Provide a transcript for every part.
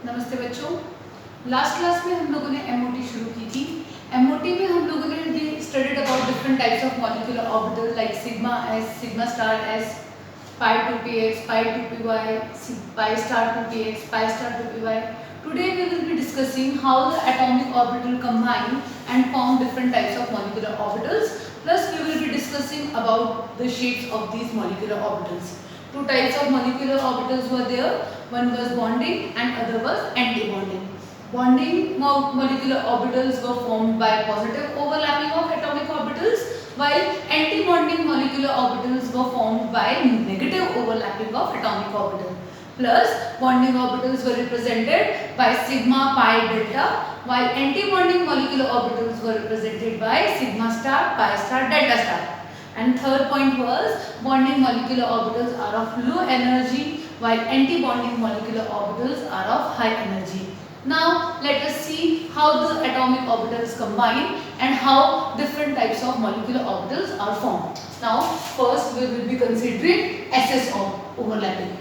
नमस्ते बच्चों। Last class में हम लोगों ने एमओटी शुरू की थी। एमओटी में हम लोगों ने studied about different types of molecular orbital like sigma S, sigma star S, pi 2px, pi 2py, pi star 2px, pi star 2py. Today we will be discussing how the atomic orbital combine and form different types of molecular orbitals. Plus we will be discussing about the shapes of these molecular orbitals. Two types of molecular orbitals were there. One was bonding and other was anti-bonding. Bonding molecular orbitals were formed by positive overlapping of atomic orbitals, while anti-bonding molecular orbitals were formed by negative overlapping of atomic orbital. Plus bonding orbitals were represented by sigma, pi, delta, while anti-bonding molecular orbitals were represented by sigma star, pi star, delta star. And third point was bonding molecular orbitals are of low energy while anti-bonding molecular orbitals are of high energy. Now let us see how the atomic orbitals combine and how different types of molecular orbitals are formed. Now first we will be considering SS overlapping.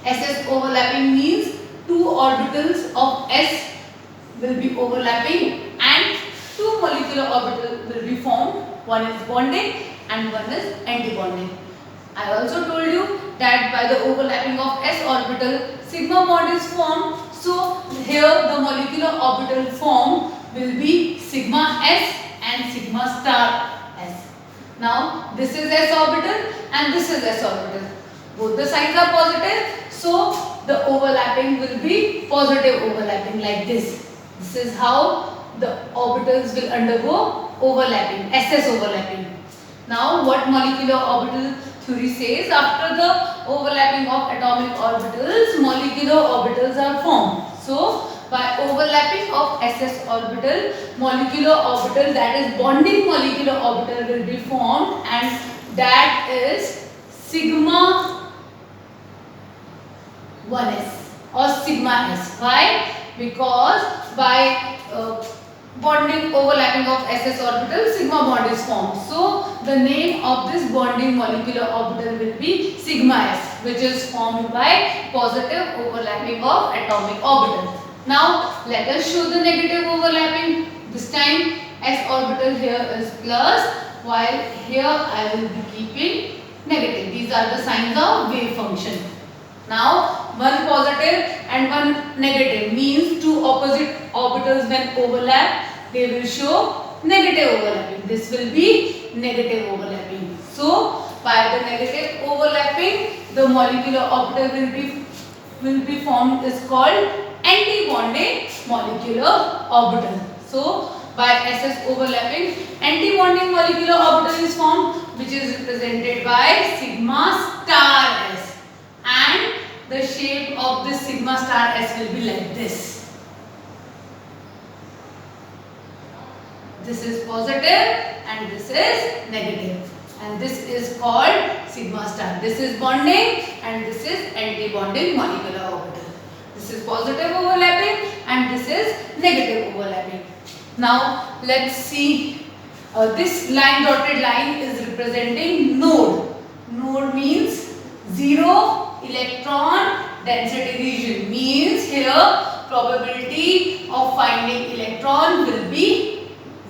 SS overlapping means two orbitals of S will be overlapping and two molecular orbitals will be formed. One is bonding and one is anti-bonding. I also told you that by the overlapping of s orbital, sigma bond is formed. So here the molecular orbital formed will be sigma s and sigma star s. Now this is s orbital and this is s orbital. Both the signs are positive, so the overlapping will be positive overlapping like this. This is how the orbitals will undergo overlapping, SS overlapping. Now what molecular orbital theory says? After the overlapping of atomic orbitals, molecular orbitals are formed. So by overlapping of SS orbital, molecular orbital, that is bonding molecular orbital, will be formed, and that is sigma 1s or sigma s. Why? Because by bonding overlapping of SS orbital, sigma bond is formed. So the name of this bonding molecular orbital will be sigma s, which is formed by positive overlapping of atomic orbital. Now let us show the negative overlapping. This time s orbital here is plus, while here I will be keeping negative. These are the signs of wave function. Now one positive and one negative means two opposite orbitals when overlap, they will show negative overlapping. This will be negative overlapping. So by the negative overlapping, the molecular orbital will be formed is called anti-bonding molecular orbital. So by SS overlapping, anti-bonding molecular orbital is formed, which is represented by sigma star s, and the shape of this sigma star s will be like this. This is positive and this is negative, and this is called sigma star. This is bonding and this is anti-bonding molecular orbital. This is positive overlapping and this is negative overlapping. Now let's see, this line, dotted line, is representing node. Node means zero electron density region, means here probability of finding electron will be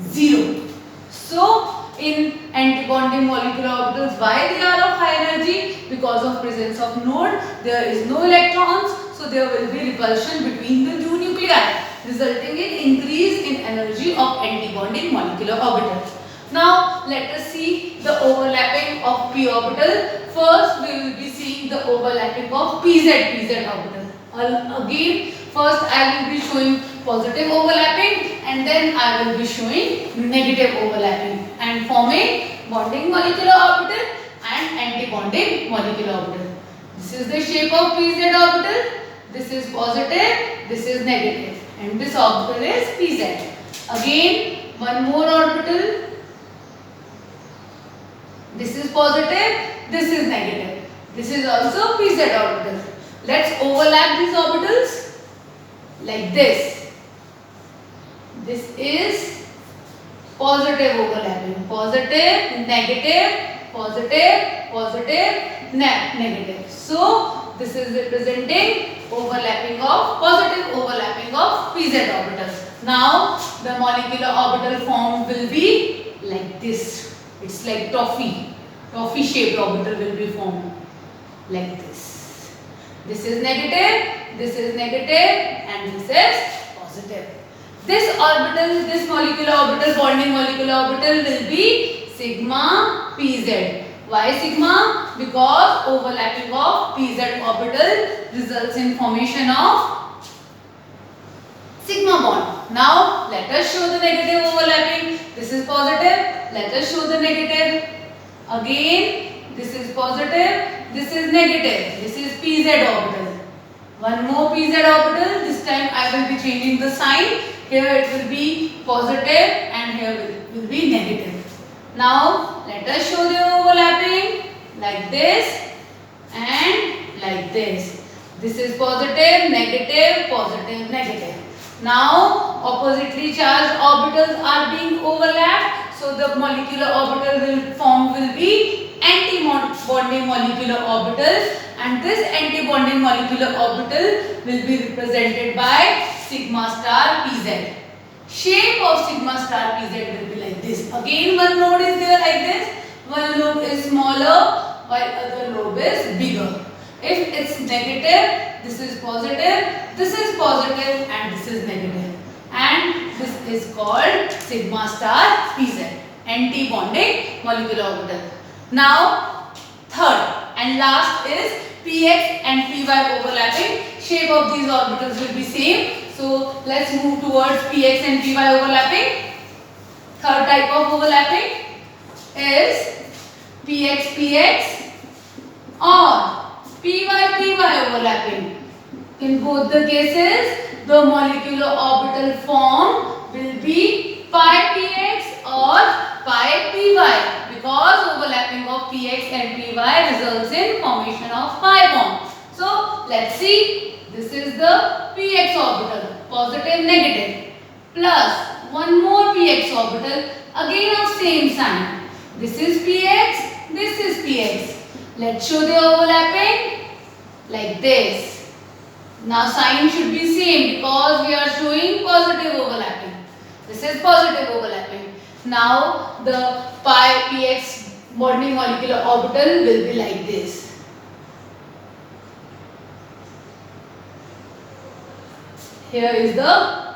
0. So in anti-bonding molecular orbitals, why they are of high energy? Because of presence of node, there is no electrons, so there will be repulsion between the two nuclei, resulting in increase in energy of anti-bonding molecular orbital. Now let us see the overlapping of p orbital. First we will be seeing the overlapping of pz orbital. Again, first I will be showing positive overlapping and then I will be showing negative overlapping and forming bonding molecular orbital and anti-bonding molecular orbital. This is the shape of pz orbital. This is positive, this is negative, and this orbital is pz. Again, one more orbital. This is positive, this is negative. This is also pz orbital. Let's overlap these orbitals like this. This is positive overlapping. Positive, negative, positive, positive, negative. So this is representing overlapping of positive overlapping of pz orbitals. Now the molecular orbital form will be like this. It's like toffee shaped orbital will be formed like this. This is negative, and this is positive. This orbital, this molecular orbital, bonding molecular orbital will be sigma pz. Why sigma? Because overlapping of pz orbital results in formation of sigma bond. Now let us show the negative overlapping. This is positive. Let us show the negative. Again, this is positive. This is negative. This is pz orbital. One more pz orbital. This time I will be changing the sign. Here it will be positive and here will be negative. Now let us show the overlapping like this and like this. This is positive, negative, positive, negative. Now oppositely charged orbitals are being overlapped. So the molecular orbital will be anti-bonding molecular orbital, and this anti-bonding molecular orbital will be represented by sigma star pz. Shape of sigma star pz will be like this. Again one node is there like this. One lobe is smaller while other lobe is bigger. If it's negative, this is positive, and this is negative. And this is called sigma star pz, anti-bonding molecular orbital. Now third and last is px and py overlapping. Shape of these orbitals will be same. So let's move towards px and py overlapping. Third type of overlapping is px or py overlapping. In both the cases, the molecular orbital form will be pi px or pi py, because overlapping of px and py results in formation of pi bond. So let's see. This is the px orbital, positive, negative, plus one more px orbital, again of same sign. This is px, this is px. Let's show the overlapping like this. Now sign should be same because we are showing positive overlapping. This is positive overlapping. Now the pi px bonding molecular orbital will be like this. Here is the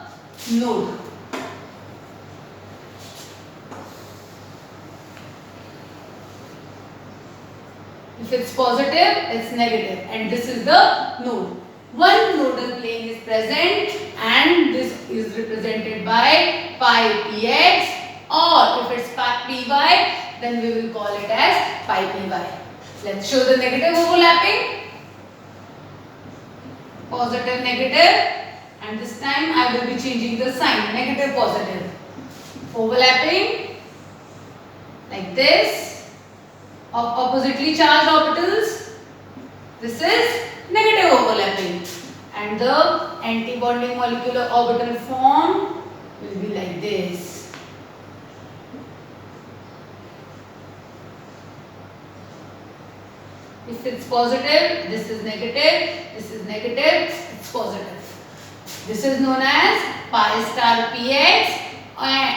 node. If it's positive, it's negative, and this is the node. One nodal plane is present and this is represented by pi px, or if it's pi py, then we will call it as pi py. Let's show the negative overlapping. Positive, negative. And this time I will be changing the sign, negative, positive. Overlapping like this of oppositely charged orbitals. This is negative overlapping. And the anti-bonding molecular orbital form will be like this. If it's positive, this is negative, it's positive. This is known as pi star px,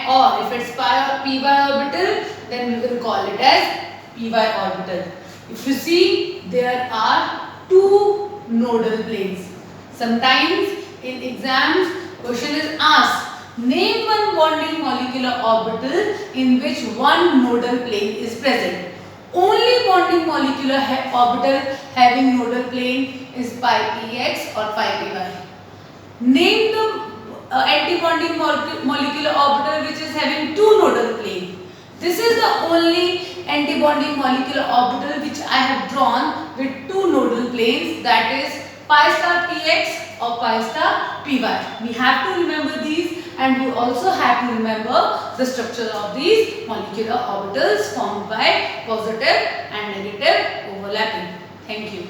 or if it's pi or py orbital, then we will call it as py orbital. If you see, there are two nodal planes. Sometimes in exams, question is asked, name one bonding molecular orbital in which one nodal plane is present. Only bonding molecular orbital having nodal plane is pi px or pi py. Name the anti-bonding molecular orbital which is having two nodal plane. This is the only anti-bonding molecular orbital which I have drawn with two nodal planes, that is pi star px or pi star py. We have to remember these, and we also have to remember the structure of these molecular orbitals formed by positive and negative overlapping. Thank you.